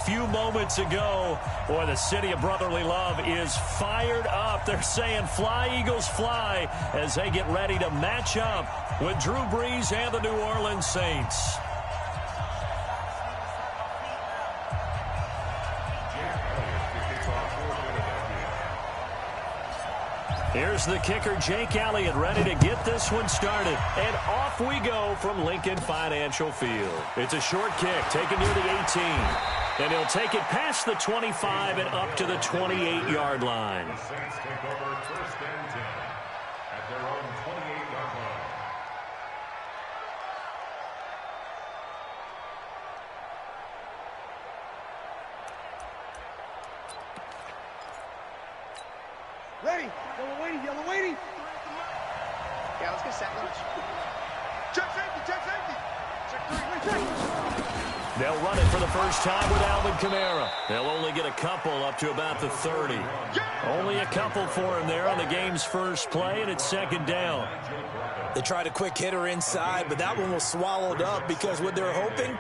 few moments ago. Boy, the city of brotherly love is fired up. They're saying fly, Eagles, fly, as they get ready to match up with Drew Brees and the New Orleans Saints. Here's the kicker, Jake Elliott, ready to get this one started. And off we go from Lincoln Financial Field. It's a short kick taken near the 18. And he'll take it past the 25 and up to the 28-yard line. The Saints take over first and 10 at their own 28-yard line. Ready. Yellow waiting. Yeah, let's get set. Check safety. Check 3. They'll run it for the first time with Alvin Kamara. They'll only get a couple up to about the 30. Only a couple for him there on the game's first play, and it's second down. They tried a quick hitter inside, but that one was swallowed up because what they're hoping,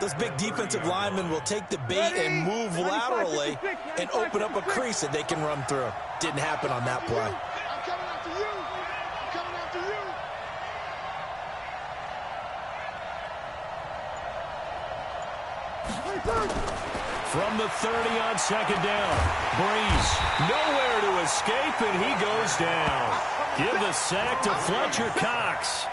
those big defensive linemen will take the bait and move laterally and open up a crease that they can run through. Didn't happen on that play. I'm coming after you. From the 30 on second down, Brees nowhere to escape, and he goes down. Give the sack to Fletcher Cox.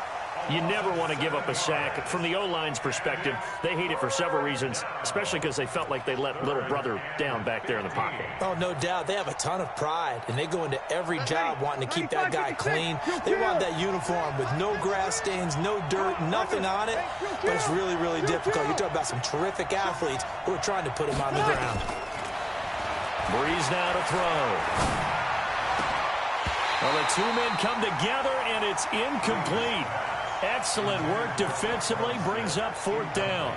You never want to give up a sack. From the O-line's perspective, they hate it for several reasons, especially because they felt like they let little brother down back there in the pocket. Oh, no doubt. They have a ton of pride, and they go into every job wanting to keep that guy clean. They want that uniform with no grass stains, no dirt, nothing on it, but it's really, really difficult. You're talking about some terrific athletes who are trying to put him on the ground. Brees now to throw. Well, the two men come together, and it's incomplete. Excellent work defensively, brings up fourth down.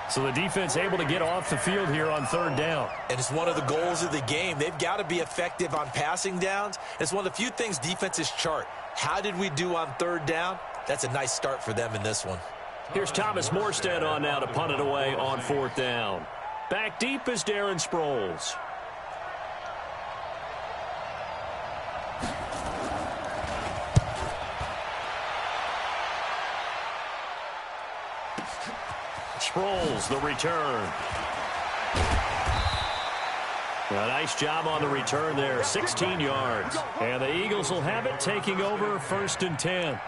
So the defense able to get off the field here on third down. And it's one of the goals of the game. They've got to be effective on passing downs. It's one of the few things defenses chart. How did we do on third down? That's a nice start for them in this one. Here's Thomas Morstead on now to punt it away on fourth down. Back deep is Darren Sproles. Sproles, the return. A nice job on the return there, 16 yards. And the Eagles will have it, taking over first and 10.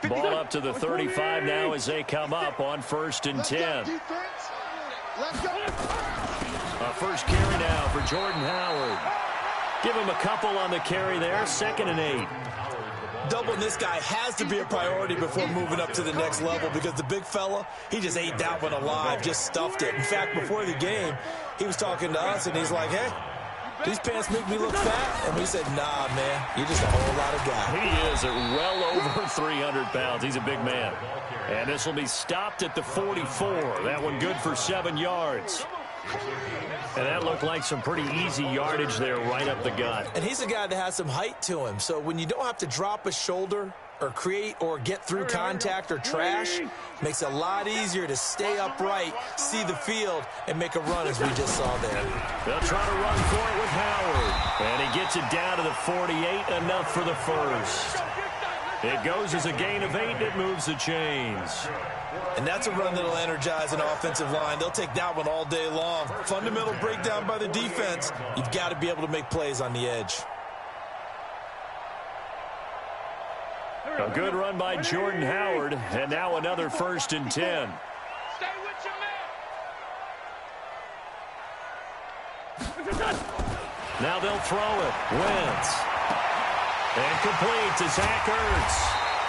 Ball up to the 35 now as they come up on first and 10. A first carry now for Jordan Howard. Give him a couple on the carry there, second and 8. Doubling this guy has to be a priority before moving up to the next level because the big fella, he just ate that one alive, just stuffed it. In fact, before the game, he was talking to us, and he's like, hey, these pants make me look fat. And we said, nah, man, you're just a whole lot of guy. He is at well over 300 pounds. He's a big man. And this will be stopped at the 44. That one good for 7 yards. And that looked like some pretty easy yardage there right up the gut. And he's a guy that has some height to him. So when you don't have to drop a shoulder or create or get through contact or trash, makes it a lot easier to stay upright, see the field, and make a run as we just saw there. They'll try to run for it with Howard. And he gets it down to the 48, enough for the first. It goes as a gain of 8, it moves the chains. And that's a run that'll energize an offensive line. They'll take that one all day long. Fundamental breakdown by the defense. You've got to be able to make plays on the edge. A good run by Jordan Howard, and now another first and 10. Stay with your man. Now they'll throw it. Wentz. And complete to Zach Ertz.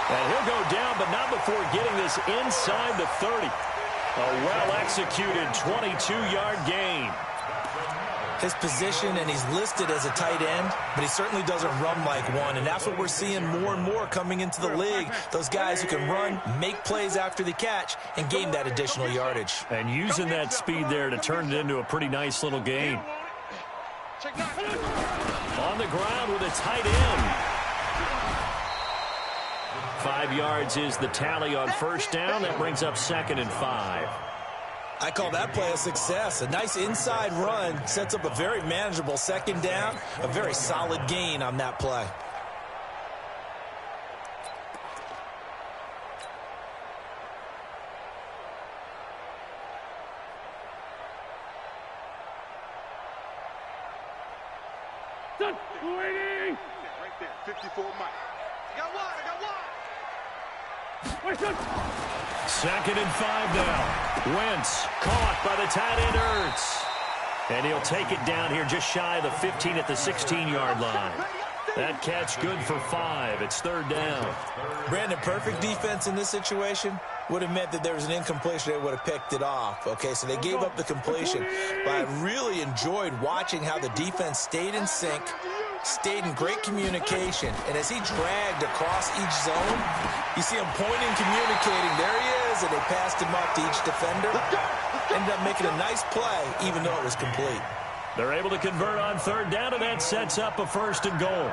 And he'll go down, but not before getting this inside the 30. A well-executed 22-yard gain. his position, and he's listed as a tight end, but he certainly doesn't run like one, and that's what we're seeing more and more coming into the league. Those guys who can run, make plays after the catch, and gain that additional yardage. And using that speed there to turn it into a pretty nice little gain. On the ground with a tight end. 5 yards is the tally on first down. That brings up 2nd and 5. I call that play a success. A nice inside run sets up a very manageable 2nd down. A very solid gain on that play. Right there, 54 Mike. I got one. 2nd and 5 now. Wentz caught by the tight end Ertz. And he'll take it down here just shy of the 15 at the 16-yard line. That catch good for 5. It's 3rd down. Brandon, perfect defense in this situation would have meant that there was an incompletion. They would have picked it off. Okay, so they gave up the completion. But I really enjoyed watching how the defense stayed in sync, stayed in great communication, and as he dragged across each zone, you see him pointing, communicating. There he is, and they passed him up to each defender. Ended up making a nice play, even though it was complete. They're able to convert on 3rd down, and that sets up a 1st and goal.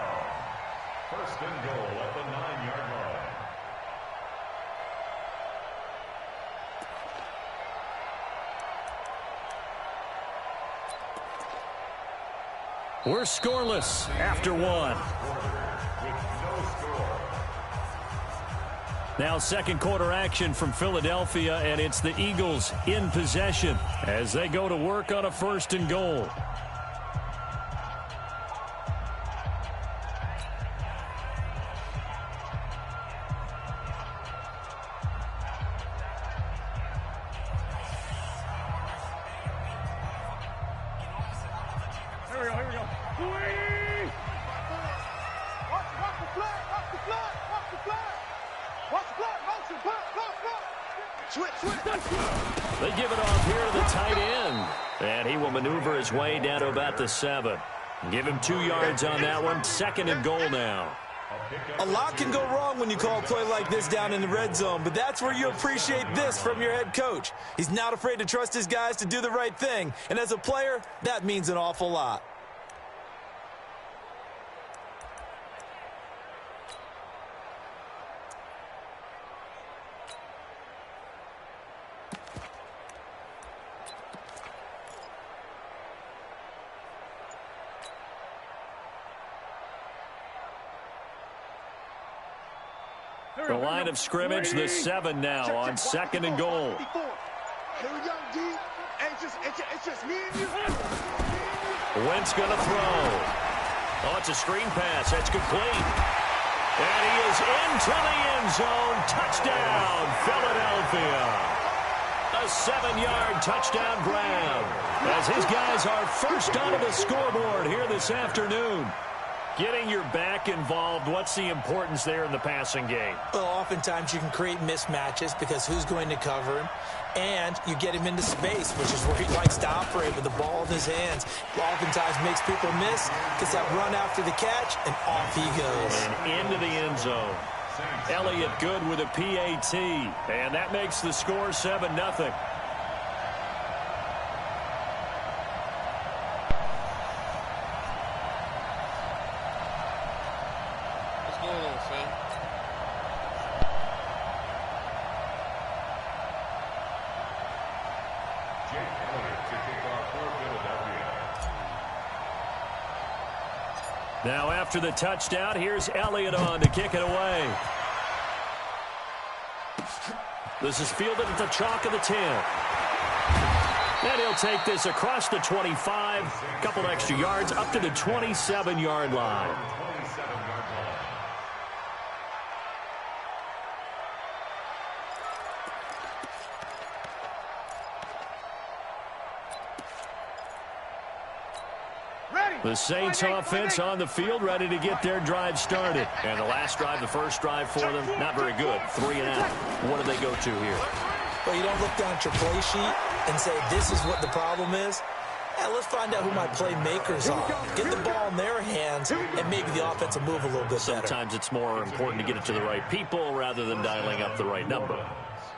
1st and goal at the 9-yard line. We're scoreless after 1. Now 2nd quarter action from Philadelphia, and it's the Eagles in possession as they go to work on a 1st and goal. They give it off here to the tight end. And he will maneuver his way down to about the 7. Give him 2 yards on that one. 2nd and goal now. A lot can go wrong when you call a play like this down in the red zone, but that's where you appreciate this from your head coach. He's not afraid to trust his guys to do the right thing, and as a player, that means an awful lot. The line of scrimmage, the 7 now on 2nd and goal. Here we go, D. It's just me and you. Wentz going to throw. Oh, it's a screen pass. That's complete. And he is into the end zone. Touchdown, Philadelphia. A 7-yard touchdown grab as his guys are first onto the scoreboard here this afternoon. Getting your back involved, what's the importance there in the passing game? Well, oftentimes you can create mismatches because who's going to cover him, and you get him into space, which is where he likes to operate with the ball in his hands. Oftentimes makes people miss, gets that run after the catch, and off he goes. And into the end zone. Elliott good with a PAT, and that makes the score 7-0. Now after the touchdown, here's Elliott on to kick it away. This is fielded at the chalk of the 10. And he'll take this across the 25, a couple extra yards, up to the 27-yard line. The Saints offense on the field, ready to get their drive started. And the last drive, the first drive for them, not very good. 3 and out. What do they go to here? Well, you don't look down at your play sheet and say, this is what the problem is. let's find out who my playmakers are. Get the ball in their hands, and maybe the offense will move a little bit better. Sometimes it's more important to get it to the right people rather than dialing up the right number.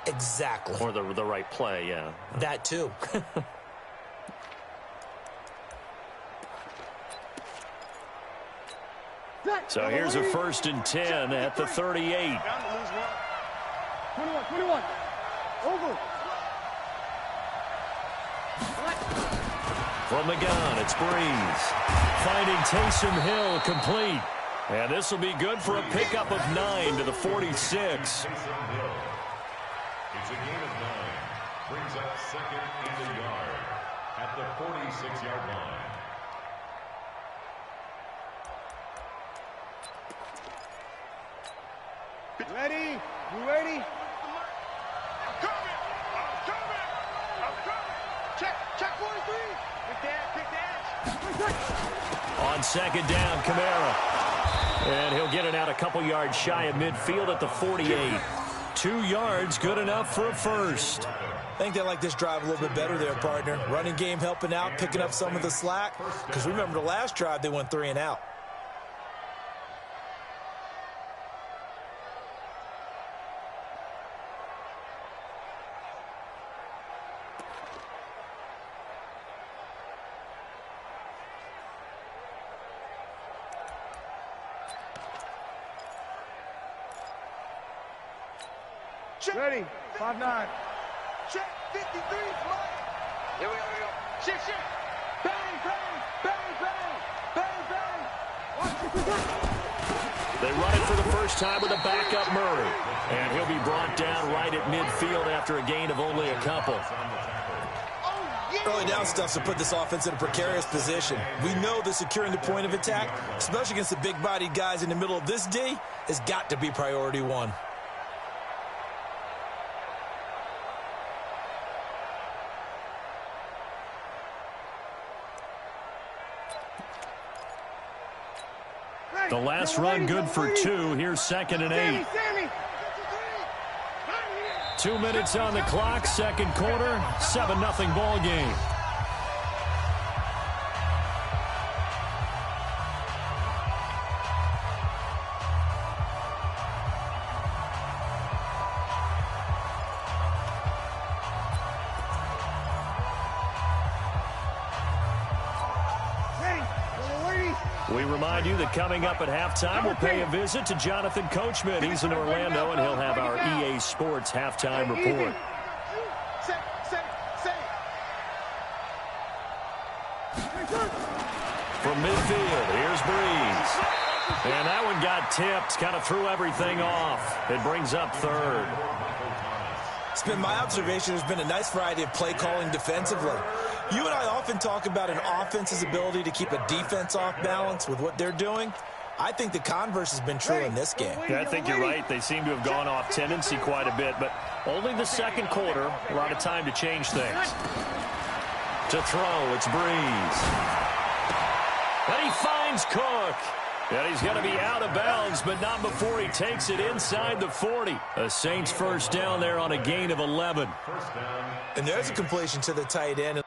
Exactly. Or the right play, yeah. That too. So here's a 1st and 10 at the 38. 21. Over. From the gun, it's Breeze. Finding Taysom Hill complete. And this will be good for a pickup of 9 to the 46. It's a gain of 9. Brings up 2nd and a yard at the 46-yard line. Ready? You ready? I'm coming. Check 43. Pick that. On 2nd down, Kamara. And he'll get it out a couple yards shy of midfield at the 48. 2 yards, good enough for a first. I think they like this drive a little bit better there, partner. Running game helping out, picking up some of the slack. Because remember the last drive, they went 3 and out. Ready? 5-9. Check 53. Here we go. Check. Bang. They run it for the first time with a backup Murray. And he'll be brought down right at midfield after a gain of only a couple. Early down stuff to put this offense in a precarious position. We know that securing the point of attack, especially against the big-bodied guys in the middle of this D, has got to be priority 1. The last run good for 2. Here's 2nd and 8. 2 minutes on the clock, 2nd quarter, 7-0 ball game. We remind you that coming up at halftime, we'll pay a visit to Jonathan Coachman. He's in Orlando, and he'll have our EA Sports halftime report. From midfield, here's Breeze. And that one got tipped, kind of threw everything off. It brings up 3rd. It's been my observation there's been a nice variety of play calling defensively. You and I often talk about an offense's ability to keep a defense off balance with what they're doing. I think the converse has been true in this game. Yeah, I think you're right. They seem to have gone off tendency quite a bit, but only the 2nd quarter, a lot of time to change things. To throw, it's Breeze. And he finds Cook. And he's going to be out of bounds, but not before he takes it inside the 40. A Saints first down there on a gain of 11. And there's a completion to the tight end.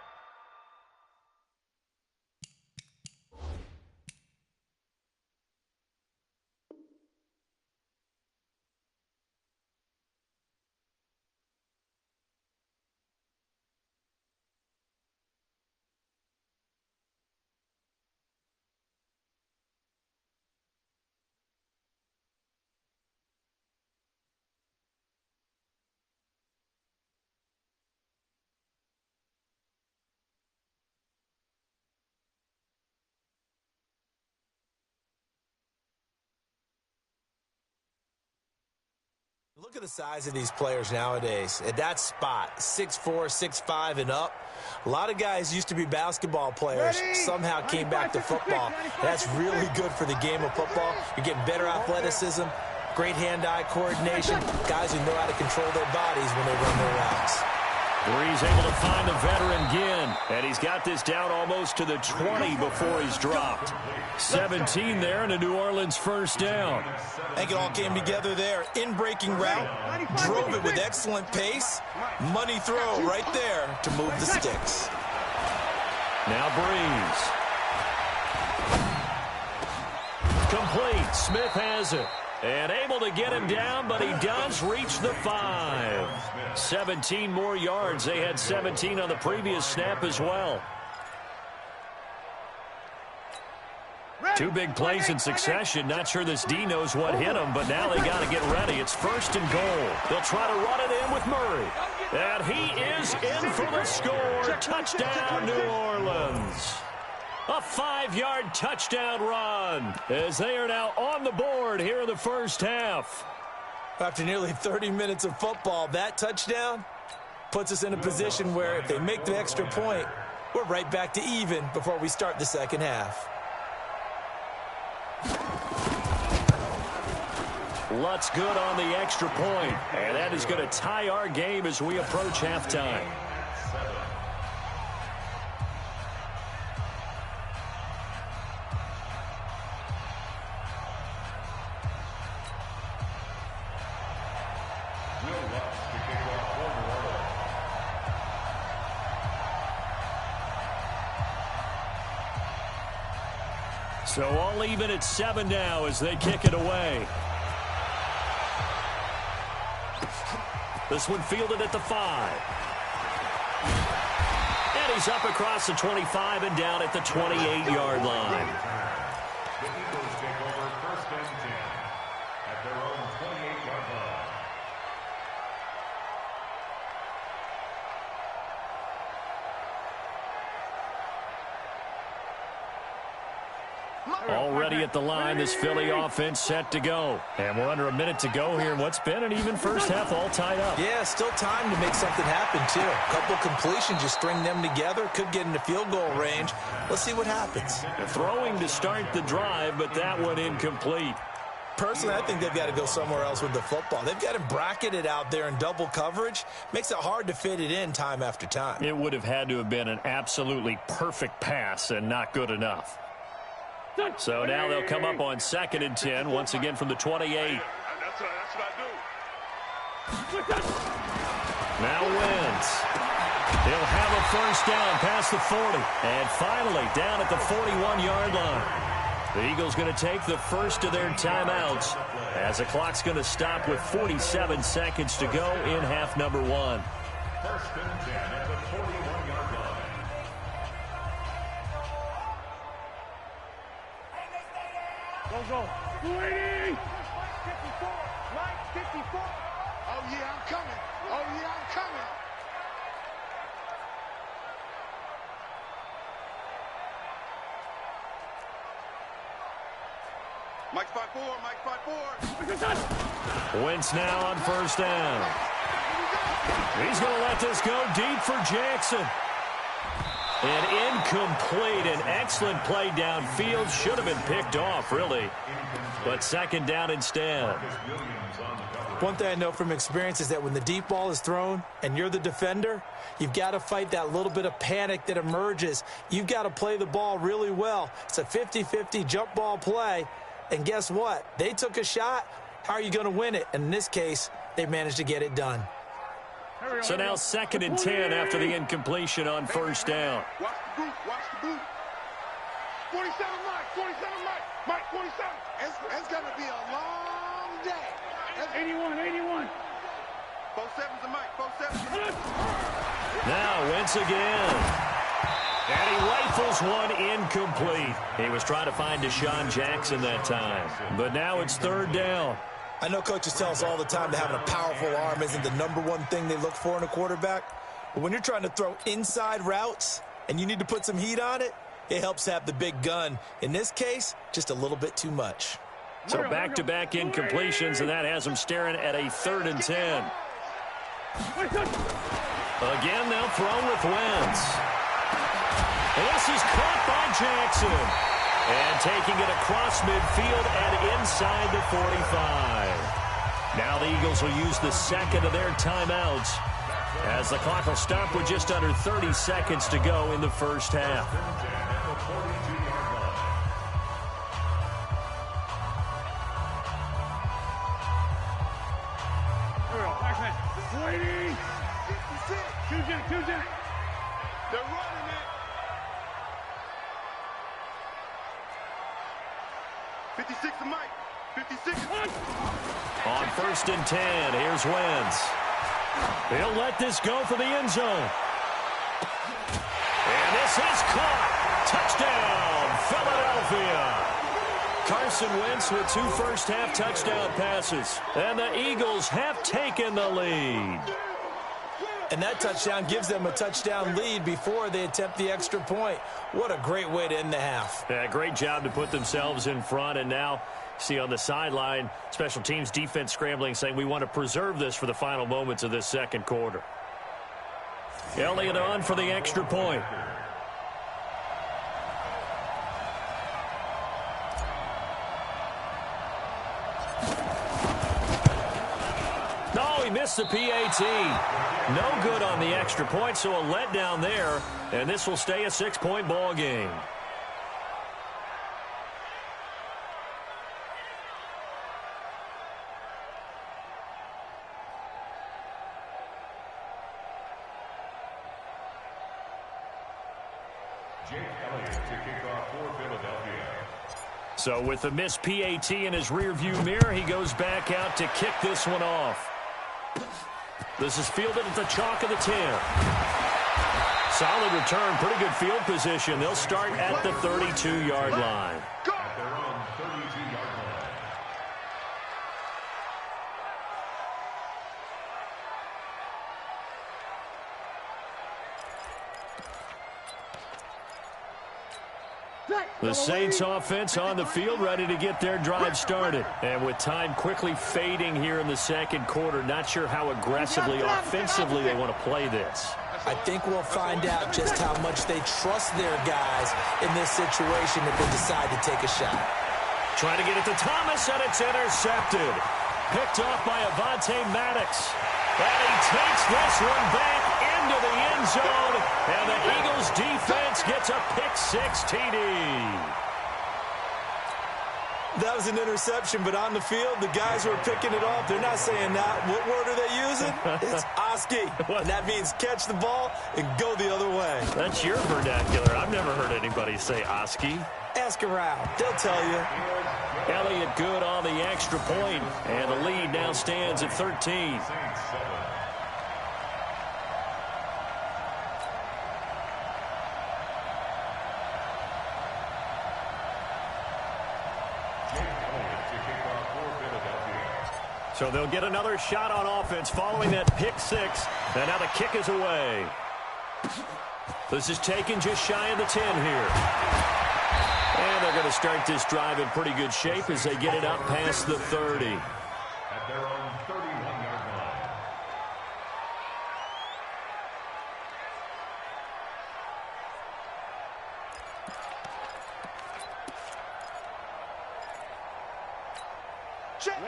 Look at the size of these players nowadays. At that spot, 6'4", 6'5", and up. A lot of guys used to be basketball players, somehow came back to football. That's really good for the game of football. You're getting better athleticism, great hand-eye coordination, guys who know how to control their bodies when they run their routes. Breeze able to find the veteran Ginn, and he's got this down almost to the 20 before he's dropped. 17 there and a New Orleans first down. I think it all came together there. In-breaking route, drove it with excellent pace. Money throw right there to move the sticks. Now Breeze. Complete. Smith has it. And able to get him down, but he does reach the 5. 17 more yards. They had 17 on the previous snap as well. Two big plays in succession. Not sure this D knows what hit him, but now they got to get ready. It's 1st and goal. They'll try to run it in with Murray. And he is in for the score. Touchdown, New Orleans. A 5-yard touchdown run as they are now on the board here in the first half. After nearly 30 minutes of football, that touchdown puts us in a position where if they make the extra point, we're right back to even before we start the second half. Lutz good on the extra point, and that is going to tie our game as we approach halftime. So all even at 7 now as they kick it away. This one fielded at the 5. And he's up across the 25 and down at the 28-yard line. The Eagles take over 1st and 10 at their own 28-yard line. Already at the line, this Philly offense set to go. And we're under a minute to go here in what's been an even first half all tied up. Yeah, still time to make something happen, too. A couple completions, you string them together, could get into field goal range. Let's see what happens. Throwing to start the drive, but that one incomplete. Personally, I think they've got to go somewhere else with the football. They've got him bracketed out there in double coverage. Makes it hard to fit it in time after time. It would have had to have been an absolutely perfect pass and not good enough. So now they'll come up on 2nd and 10, once again from the 28. That's what I do. Now Wentz. He'll have a first down past the 40. And finally down at the 41-yard line. The Eagles going to take the first of their timeouts as the clock's going to stop with 47 seconds to go in half number 1. 1st and 10 at the 41-yard line. Go. 280. 54. Right, 54. Oh, yeah, I'm coming. Mike 5-4. Wentz now on first down. He's going to let this go deep for Jackson. And incomplete. An excellent play downfield. Should have been picked off, really. But 2nd down instead. One thing I know from experience is that when the deep ball is thrown and you're the defender, you've got to fight that little bit of panic that emerges. You've got to play the ball really well. It's a 50-50 jump ball play. And guess what? They took a shot. How are you going to win it? And in this case, they managed to get it done. So now 2nd and 10 after the incompletion on first down. Watch the boot. 47, Mike, 47. It's going to be a long day. 81. 47's a Mike, 47. Now Wentz again. And he rifles one incomplete. He was trying to find Deshaun Jackson that time. But now it's 3rd down. I know coaches tell us all the time that having a powerful arm isn't the #1 thing they look for in a quarterback. But when you're trying to throw inside routes and you need to put some heat on it, it helps have the big gun. In this case, just a little bit too much. So back-to-back incompletions, and that has him staring at a 3rd and 10. Again, they'll throw with Wentz. This is caught by Jackson. And taking it across midfield and inside the 45. Now the Eagles will use the 2nd of their timeouts as the clock will stop with just under 30 seconds to go in the first half. They're running it. 56 to Mike. 56. On 1st and 10, here's Wentz. He'll let this go for the end zone. And this is caught. Touchdown, Philadelphia. Carson Wentz with 2 first-half touchdown passes. And the Eagles have taken the lead. And that touchdown gives them a touchdown lead before they attempt the extra point. What a great way to end the half. Yeah, great job to put themselves in front. And now, see on the sideline, special teams defense scrambling, saying we want to preserve this for the final moments of this second quarter. Elliott on for the extra point. No, he missed the PAT. No good on the extra point, so a letdown there, and this will stay a 6-point ball game. Jake Elliott to kick off for Philadelphia. So with the missed PAT in his rearview mirror, he goes back out to kick this one off. This is fielded at the chalk of the 10. Solid return, pretty good field position. They'll start at the 32-yard line. At their own 32-yard line. The Saints offense on the field, ready to get their drive started. And with time quickly fading here in the second quarter, not sure how aggressively, offensively they want to play this. I think we'll find out just how much they trust their guys in this situation if they decide to take a shot. Trying to get it to Thomas, and it's intercepted. Picked off by Avonte Maddox. And he takes this one back into the end zone. And the Eagles defense gets a pick-6 TD. That was an interception, but on the field, the guys who are picking it off, they're not saying that. What word are they using? It's Oski. And that means catch the ball and go the other way. That's your vernacular. I've never heard anybody say Oski. Ask around. They'll tell you. Elliott good on the extra point, and the lead now stands at 13. So they'll get another shot on offense following that pick-6, and now the kick is away. This is taken just shy of the 10 here. And they're going to start this drive in pretty good shape as they get it up past the 30. At their own 31-yard line.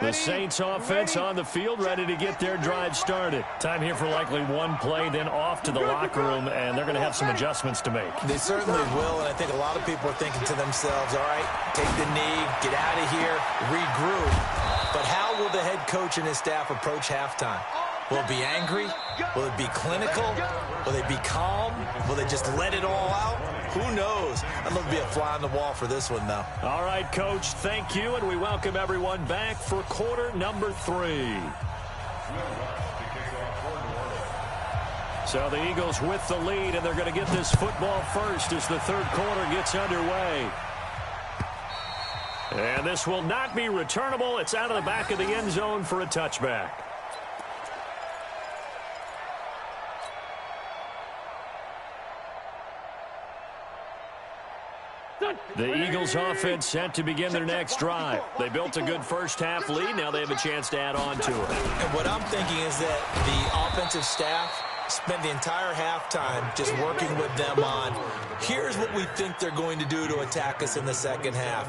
The Saints offense on the field, ready to get their drive started. Time here for likely one play, then off to the locker room, and they're going to have some adjustments to make. They certainly will, and I think a lot of people are thinking to themselves, all right, take the knee, get out of here, regroup. But how will the head coach and his staff approach halftime? Will it be angry? Will it be clinical? Will they be calm? Will they just let it all out? Who knows? I'd love to be a fly on the wall for this one, though. All right, Coach, thank you, and we welcome everyone back for quarter number 3. So the Eagles with the lead, and they're going to get this football first as the third quarter gets underway. And this will not be returnable. It's out of the back of the end zone for a touchback. The Eagles offense set to begin their next drive. They built a good first-half lead. Now they have a chance to add on to it. And what I'm thinking is that the offensive staff spent the entire halftime just working with them on, here's what we think they're going to do to attack us in the second half.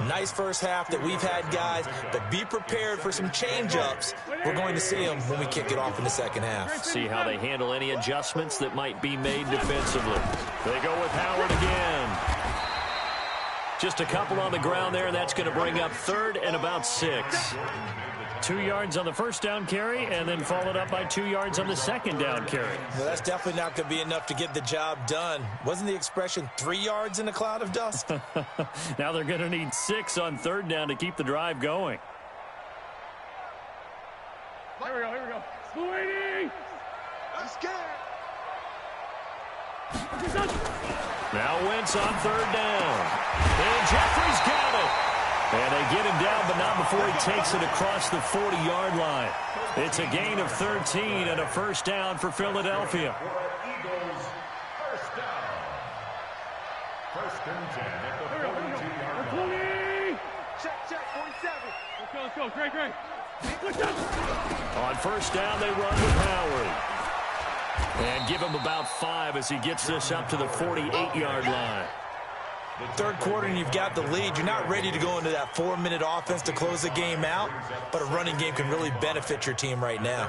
Nice first half that we've had, guys, but be prepared for some change-ups. We're going to see them when we kick it off in the second half. See how they handle any adjustments that might be made defensively. They go with Howard again. Just a couple on the ground there, and that's going to bring up third and about 6. 2 yards on the first down carry and then followed up by 2 yards on the second down carry. Well, that's definitely not going to be enough to get the job done. Wasn't the expression 3 yards in a cloud of dust? Now they're going to need 6 on third down to keep the drive going. Here we go. Sweetie! I'm scared. Now Wentz on third down. And Jeffrey's got it. And they get him down, but not before he takes it across the 40-yard line. It's a gain of 13 and a first down for Philadelphia. Eagles, first down. First and 10 at the 42-yard line. Check, 47. Let's go. Great. On first down, they run with Howard. And give him about 5 as he gets this up to the 48-yard line. Third quarter and you've got the lead. You're not ready to go into that 4-minute offense to close the game out, but a running game can really benefit your team right now.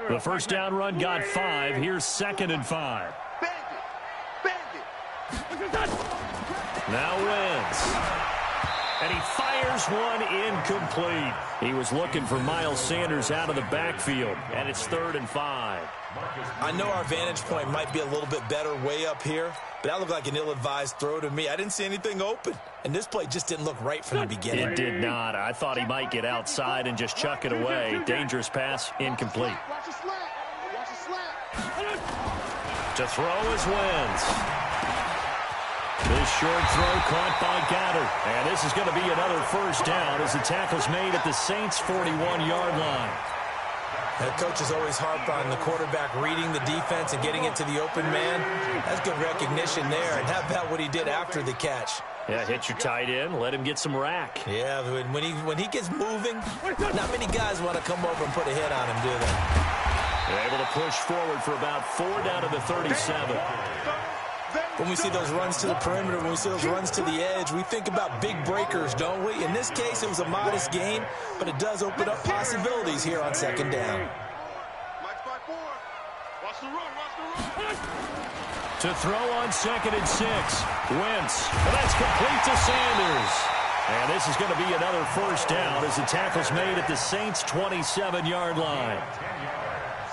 The first down run got 5. Here's 2nd and 5. Bandit. Now Wentz. And he fires one incomplete. He was looking for Miles Sanders out of the backfield, and it's 3rd and 5. I know our vantage point might be a little bit better way up here, but that looked like an ill-advised throw to me. I didn't see anything open, and this play just didn't look right from the beginning. It did not. I thought he might get outside and just chuck it away. Dangerous pass, incomplete. Watch the slap. To throw is Wentz. This short throw caught by Goddard. And this is going to be another first down as the tackle's made at the Saints' 41-yard line. The coach is always harped on the quarterback reading the defense and getting it to the open man. That's good recognition there. And how about what he did after the catch? Yeah, hit your tight end, let him get some rack. Yeah, when he gets moving, not many guys want to come over and put a hit on him, do they? They're able to push forward for about 4 down to the 37. When we see those runs to the perimeter, when we see those runs to the edge, we think about big breakers, don't we? In this case, it was a modest gain, but it does open up possibilities here on 2nd down. Watch the run. To throw on 2nd and 6. Wentz. And that's complete to Sanders. And this is going to be another first down as the tackle's made at the Saints' 27-yard line.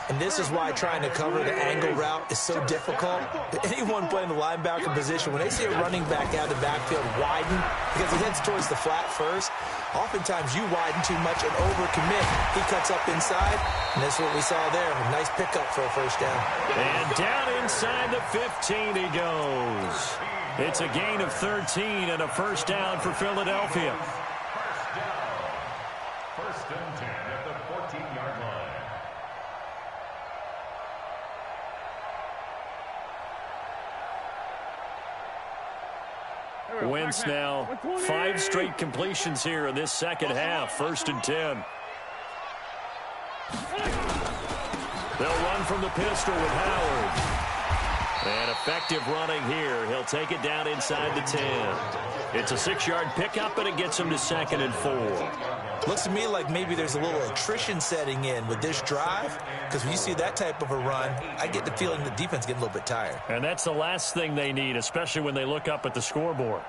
And this is why trying to cover the angle route is so difficult. Anyone playing the linebacker position, when they see a running back out of the backfield widen because he heads towards the flat first, oftentimes you widen too much and overcommit. He cuts up inside, and that's what we saw there. A nice pickup for a first down. And down inside the 15 he goes. It's a gain of 13 and a first down for Philadelphia. First and 10 at the 14-yard line. Wentz now 5 straight completions here in this second half. 1st and 10. They'll run from the pistol with Howard. And effective running here. He'll take it down inside the 10. It's a 6-yard pickup, and it gets him to 2nd and 4. Looks to me like maybe there's a little attrition setting in with this drive, because when you see that type of a run, I get the feeling the defense getting a little bit tired. And that's the last thing they need, especially when they look up at the scoreboard.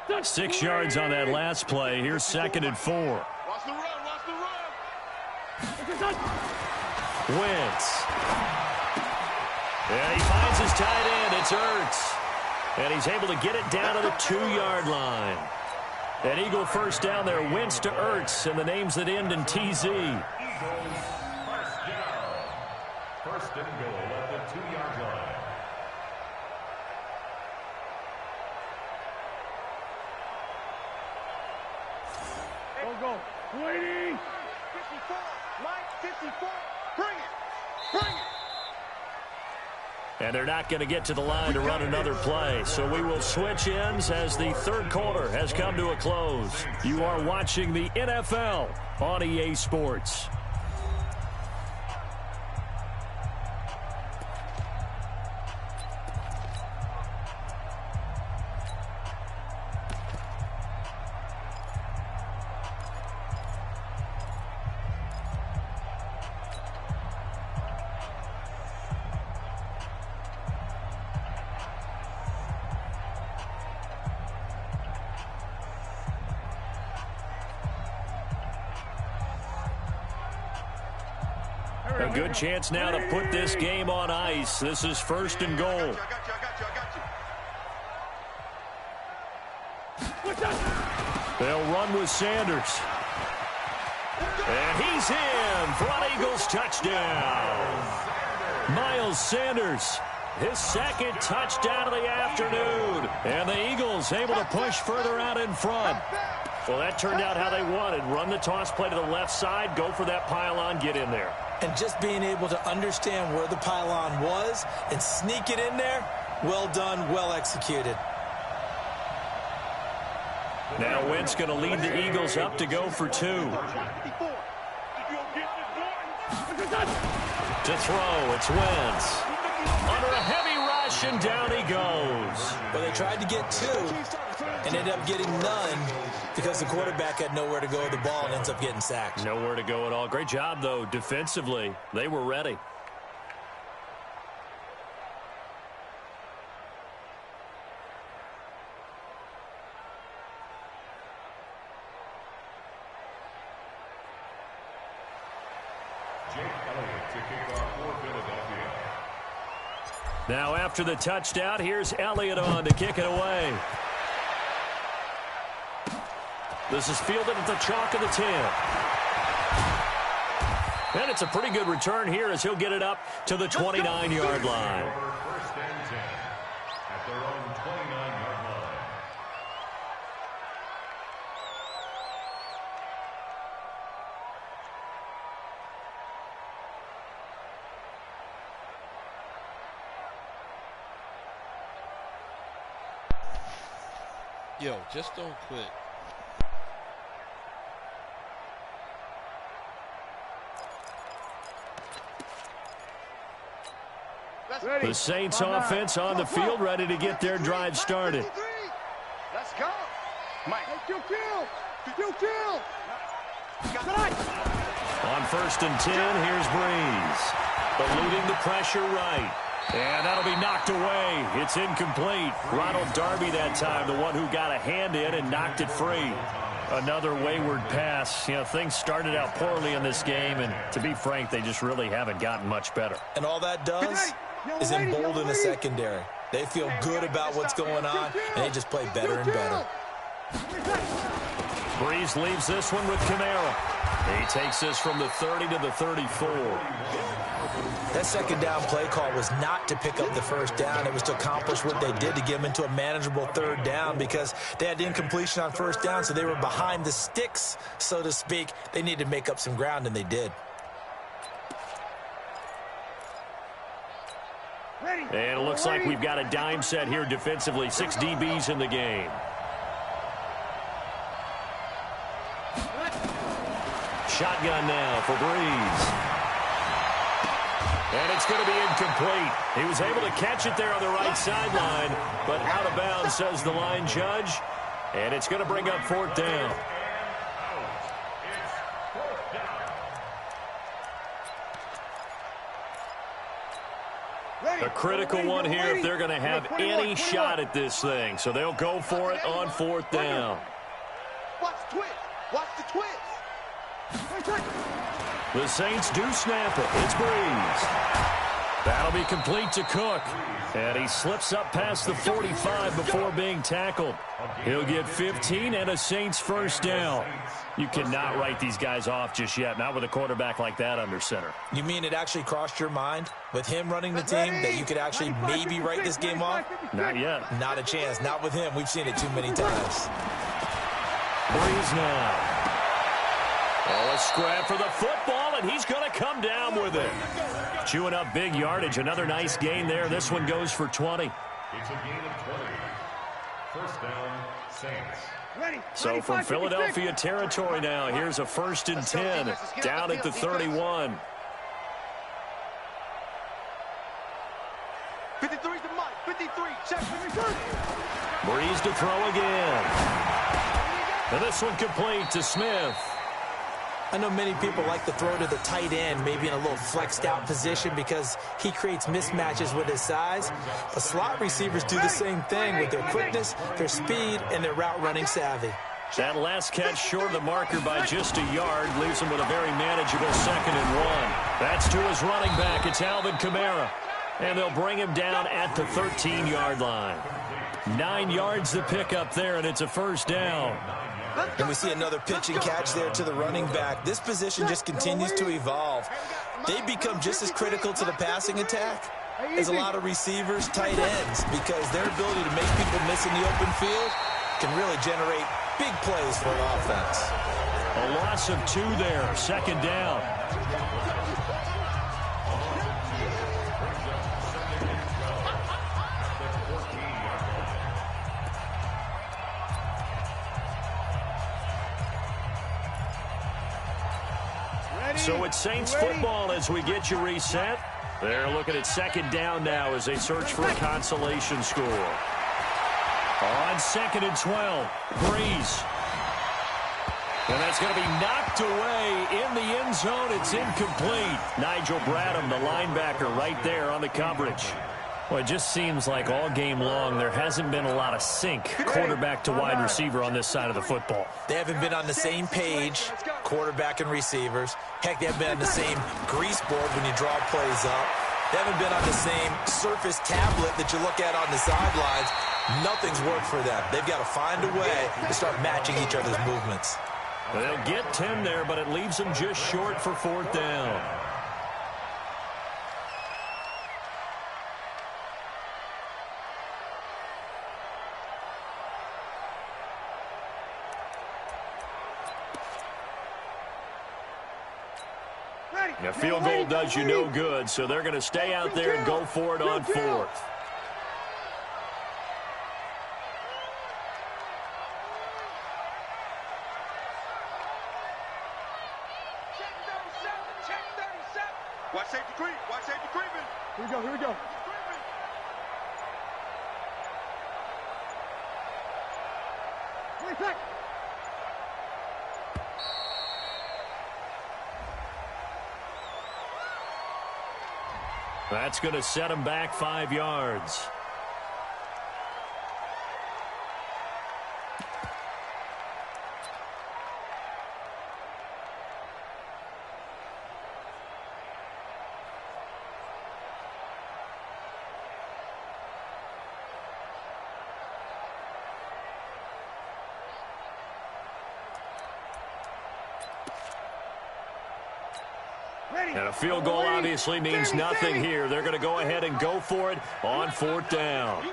That's 6 yards on that last play. Here's 2nd and 4. Watch the run. Wentz. And he finds his tight end. It's Ertz. And he's able to get it down to the 2-yard line. An Eagle first down there. Wentz to Ertz, and the names that end in TZ. Eagles, first down. First and goal at the 2-yard line. Go. Waiting. 54. Mike, 54. Bring it. And they're not going to get to the line to run another play. So we will switch ends as the third quarter has come to a close. You are watching the NFL on EA Sports. A good chance now to put this game on ice. This is 1st and goal. They'll run with Sanders. And he's in for an Eagles touchdown. Miles Sanders, his 2nd touchdown of the afternoon. And the Eagles able to push further out in front. Well, that turned out how they wanted. Run the toss play to the left side, go for that pylon, get in there. And just being able to understand where the pylon was and sneak it in there, well done, well executed. Now Wentz going to lead the Eagles up to go for 2. To throw, it's Wentz. Under a heavy rush, and down he goes. Well, they tried to get 2 and ended up getting none because the quarterback had nowhere to go with the ball and ends up getting sacked. Nowhere to go at all. Great job, though, defensively. They were ready. Now after the touchdown, here's Elliott on to kick it away. This is fielded at the chalk of the 10. And it's a pretty good return here as he'll get it up to the 29-yard line. 1st and 10 at their own 29-yard line. Yo, just don't quit. The Saints offense on the field, ready to get their drive started. Let's go. Mike. Kill. On 1st and 10, here's Breeze. Eluding the pressure right. And that'll be knocked away. It's incomplete. Ronald Darby that time, the one who got a hand in and knocked it free. Another wayward pass. You know, things started out poorly in this game, and to be frank, they just really haven't gotten much better. And all that does is embolden the secondary. They feel good about what's going on, and they just play better and better. Breeze leaves this one with Kamara. He takes this from the 30 to the 34. That 2nd down play call was not to pick up the 1st down. It was to accomplish what they did to get them into a manageable 3rd down because they had incompletion on 1st down, so they were behind the sticks, so to speak. They needed to make up some ground, and they did. And it looks like we've got a dime set here defensively. 6 DBs in the game. Shotgun now for Breeze. And it's going to be incomplete. He was able to catch it there on the right sideline, but out of bounds, says the line judge. And it's going to bring up 4th down. A critical one here if they're going to have any shot at this thing. So they'll go for it on 4th down. Watch the twist. Watch the twist. The Saints do snap it. It's Breeze. That'll be complete to Cook. And he slips up past the 45 before being tackled. He'll get 15 and a Saints 1st down. You cannot write these guys off just yet, not with a quarterback like that under center. You mean it actually crossed your mind with him running the team that you could actually maybe write this game off? Not yet. Not a chance. Not with him. We've seen it too many times. Breeze now. Oh, a scrap for the football, and he's going to come down with it. Chewing up big yardage. Another nice gain there. This one goes for 20. It's a gain of 20. 1st down, Saints. So from Philadelphia territory now, here's a 1st and 10 down at the 31. 53 to Mike. 53. Check. 53. Breeze to throw again. And this one complete to Smith. I know many people like to throw to the tight end, maybe in a little flexed out position because he creates mismatches with his size. But slot receivers do the same thing with their quickness, their speed, and their route running savvy. That last catch short of the marker by just a yard leaves him with a very manageable 2nd and 1. That's to his running back. It's Alvin Kamara. And they'll bring him down at the 13-yard line. 9 yards to pick up there, and it's a first down. And we see another pitch and catch there to the running back. This position just continues to evolve. They become just as critical to the passing attack as a lot of receivers, tight ends, because their ability to make people miss in the open field can really generate big plays for an offense. A loss of 2 there, 2nd down. So it's Saints football as we get you reset. They're looking at 2nd down now as they search for a consolation score. On 2nd and 12, Breeze. And that's going to be knocked away in the end zone. It's incomplete. Nigel Bradham, the linebacker, right there on the coverage. Well, it just seems like all game long there hasn't been a lot of sync quarterback to wide receiver on this side of the football. They haven't been on the same page, quarterback and receivers. Heck, they haven't been on the same grease board when you draw plays up. They haven't been on the same surface tablet that you look at on the sidelines. Nothing's worked for them. They've got to find a way to start matching each other's movements. They'll get 10 there, but it leaves them just short for 4th down. A field goal does you no good, so they're going to stay out there and go for it on 4th. Watch safety creep. Watch safety creeping. Here we go. Here we go. Reset. That's going to set him back 5 yards. And a field goal obviously means nothing here. They're going to go ahead and go for it on 4th down.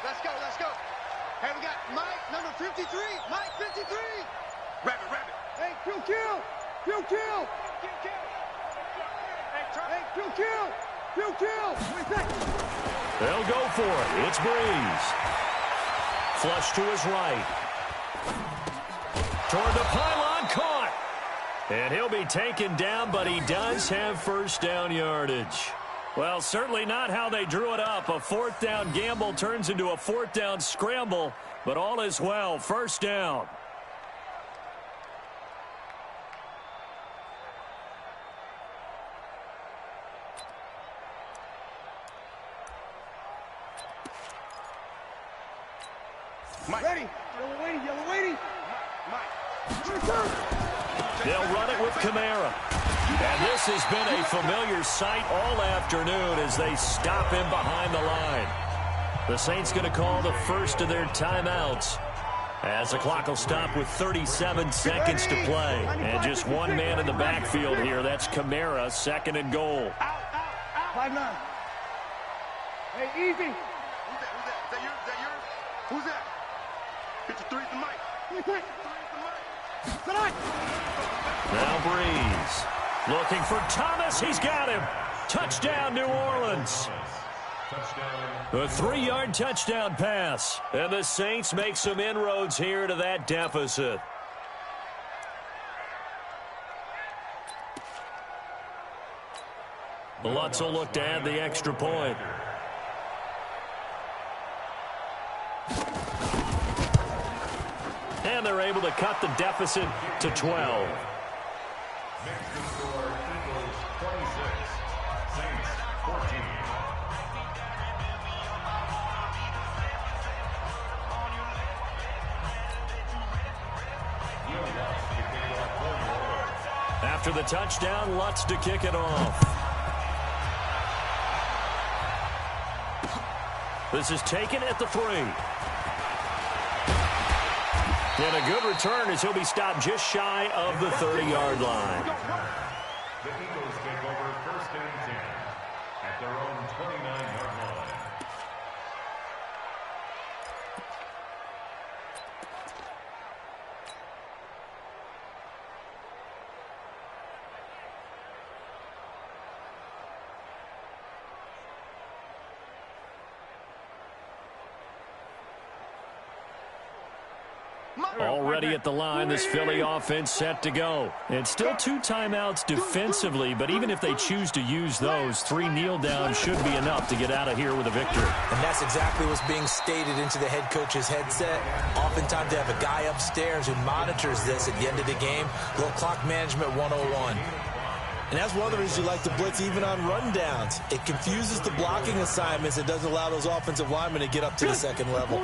Let's go, let's go. Hey, we got Mike, number 53. Mike, 53. Rabbit. Hey, kill. Hey, kill. Reset. They'll go for it. It's Breeze. Flush to his right. Toward the pylon, caught. And he'll be taken down, but he does have 1st down yardage. Well, certainly not how they drew it up. A 4th down gamble turns into a 4th down scramble, but all is well. 1st down. Mike. Ready. Yellow waiting. Mike. They'll run it with Kamara. And this has been a familiar sight all afternoon as they stop him behind the line. The Saints going to call the first of their timeouts as the clock will stop with 37 seconds to play. And just one man in the backfield here. That's Kamara, 2nd and goal. 5-9. Hey, easy. Who's that? Is that yours? Who's that? 53's the Mike. Reset. 53's the Mike. Now Breeze looking for Thomas. He's got him. Touchdown, New Orleans. A 3-yard touchdown pass. And the Saints make some inroads here to that deficit. The Lutz will look to add the extra point. And they're able to cut the deficit to 12. Next score, Eagles 26, Saints 14. After the touchdown, Lutz to kick it off. This is taken at the 3. And a good return as he'll be stopped just shy of the 30-yard line. The Eagles take over 1st and 10 at their own 29-yard line. Already at the line, this Philly offense set to go. It's still 2 timeouts defensively, but even if they choose to use those, 3 kneel downs should be enough to get out of here with a victory. And that's exactly what's being stated into the head coach's headset. Oftentimes they have a guy upstairs who monitors this at the end of the game. Little clock management 101. And that's one of the reasons you like to blitz even on rundowns. It confuses the blocking assignments. It doesn't allow those offensive linemen to get up to the second level.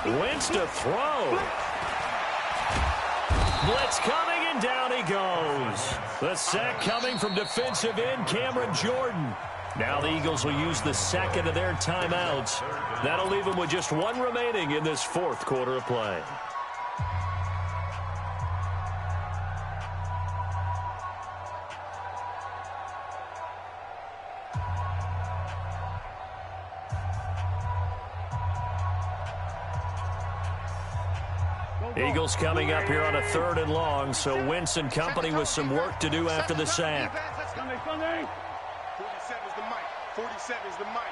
Wentz to throw. Blitz coming, and down he goes. The sack coming from defensive end Cameron Jordan. Now the Eagles will use the second of their timeouts. That'll leave them with just 1 remaining in this 4th quarter of play. Eagles coming up here on a 3rd and long, so Wentz and company with some work to do after the sack. 47's the mic. 47's the mic.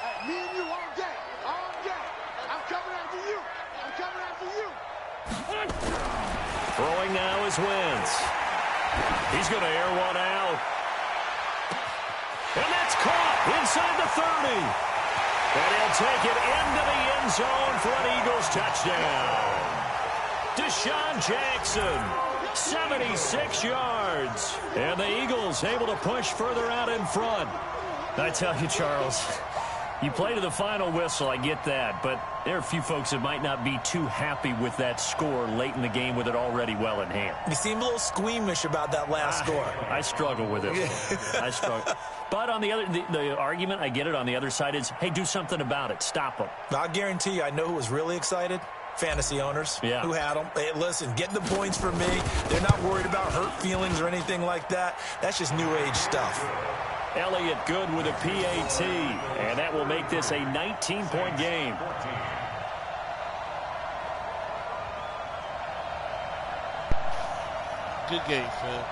Hey, me and you all day. All day. I'm coming after you. I'm coming after you. Throwing now is Wentz. He's going to air one out. And that's caught inside the 30. And he'll take it into the end zone for an Eagles touchdown. Deshaun Jackson, 76 yards. And the Eagles able to push further out in front. I tell you, Charles, you play to the final whistle, I get that. But there are a few folks that might not be too happy with that score late in the game with it already well in hand. You seem a little squeamish about that last score. I struggle with it. I struggle. But on the other, the argument, I get it, on the other side is, hey, do something about it. Stop them. I'll guarantee you, I know who was really excited. Fantasy owners who had them. Hey, listen, get the points for me. They're not worried about hurt feelings or anything like that. That's just new age stuff. Elliott good with a PAT, and that will make this a 19-point game. Good game, Phil.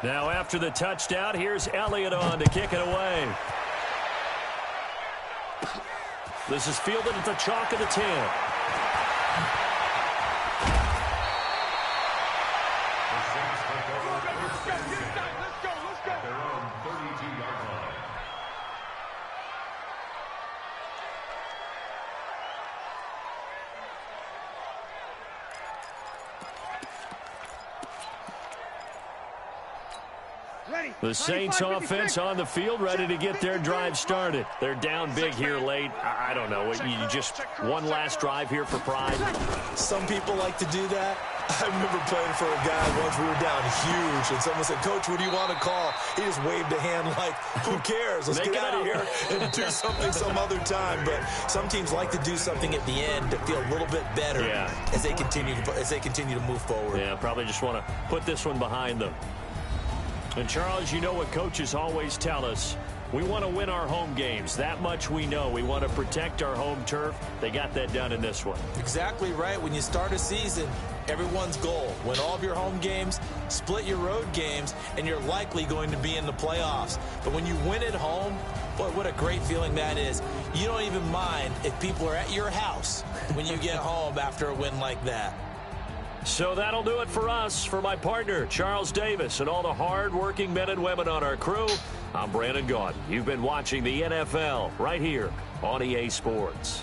Now after the touchdown, here's Elliott on to kick it away. This is fielded at the chalk of the 10. The Saints offense on the field ready to get their drive started. They're down big here late. I don't know. You just one last drive here for pride. Some people like to do that. I remember playing for a guy once. We were down huge, and someone said, Coach, what do you want to call? He just waved a hand like, who cares? Let's get out of here and do something some other time. But some teams like to do something at the end to feel a little bit better as they continue to move forward. Yeah, probably just want to put this one behind them. And, Charles, you know what coaches always tell us. We want to win our home games. That much we know. We want to protect our home turf. They got that done in this one. Exactly right. When you start a season, everyone's goal, win all of your home games, split your road games, and you're likely going to be in the playoffs. But when you win at home, boy, what a great feeling that is. You don't even mind if people are at your house when you get home after a win like that. So that'll do it for us. For my partner, Charles Davis, and all the hard-working men and women on our crew, I'm Brandon Gaudin. You've been watching the NFL right here on EA Sports.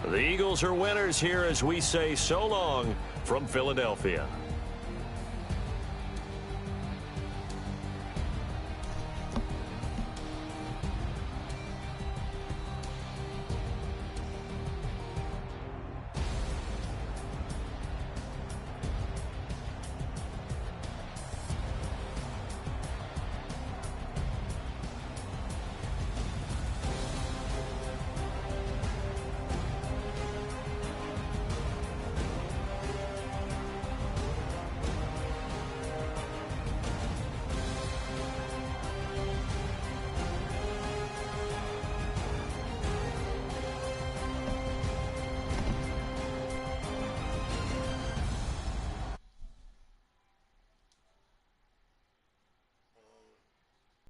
The Eagles are winners here as we say so long from Philadelphia.